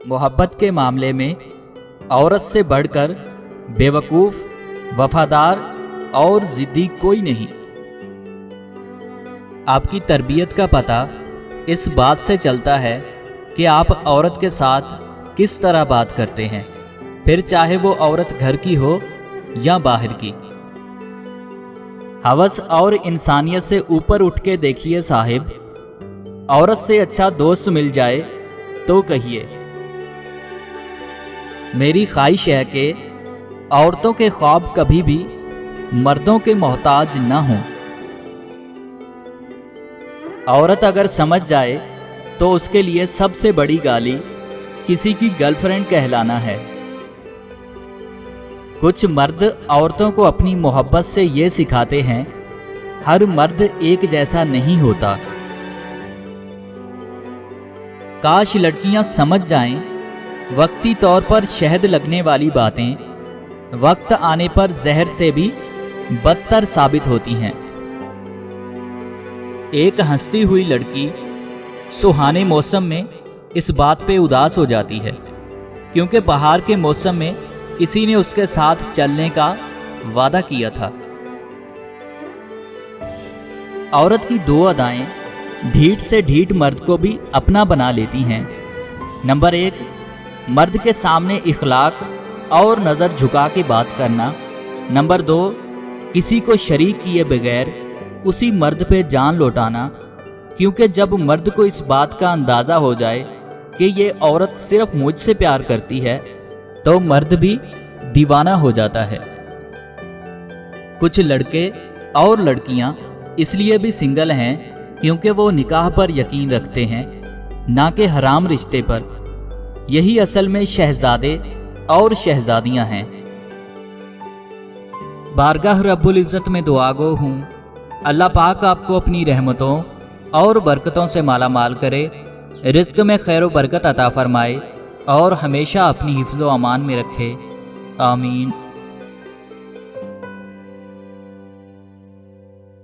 मोहब्बत के मामले में औरत से बढ़कर बेवकूफ़, वफादार और ज़िद्दी कोई नहीं। आपकी तरबियत का पता इस बात से चलता है कि आप औरत के साथ किस तरह बात करते हैं, फिर चाहे वो औरत घर की हो या बाहर की। हवस और इंसानियत से ऊपर उठ के देखिए साहिब, औरत से अच्छा दोस्त मिल जाए तो कहिए। मेरी ख्वाहिश है कि औरतों के ख्वाब कभी भी मर्दों के मोहताज न हों। औरत अगर समझ जाए तो उसके लिए सबसे बड़ी गाली किसी की गर्लफ्रेंड कहलाना है। कुछ मर्द औरतों को अपनी मोहब्बत से ये सिखाते हैं, हर मर्द एक जैसा नहीं होता। काश लड़कियां समझ जाएं, वक्ती तौर पर शहद लगने वाली बातें वक्त आने पर जहर से भी बदतर साबित होती हैं। एक हंसती हुई लड़की सुहाने मौसम में इस बात पे उदास हो जाती है क्योंकि बहार के मौसम में किसी ने उसके साथ चलने का वादा किया था। औरत की दो अदाएं ढीठ से ढीठ मर्द को भी अपना बना लेती हैं। नंबर 1, मर्द के सामने इखलाक और नज़र झुका के बात करना। नंबर 2, किसी को शरीक किए बगैर उसी मर्द पे जान लौटाना, क्योंकि जब मर्द को इस बात का अंदाज़ा हो जाए कि ये औरत सिर्फ मुझसे प्यार करती है तो मर्द भी दीवाना हो जाता है। कुछ लड़के और लड़कियां इसलिए भी सिंगल हैं क्योंकि वो निकाह पर यकीन रखते हैं, ना कि हराम रिश्ते पर। यही असल में शहजादे और शहजादियां हैं। बारगाह रब्बुल इज़्ज़त में दुआ गो हूँ, अल्लाह पाक आपको अपनी रहमतों और बरकतों से माला माल करे, रिज़्क़ में खैर व बरकत अता फरमाए और हमेशा अपनी हिफ्ज़ व अमान में रखे। आमीन।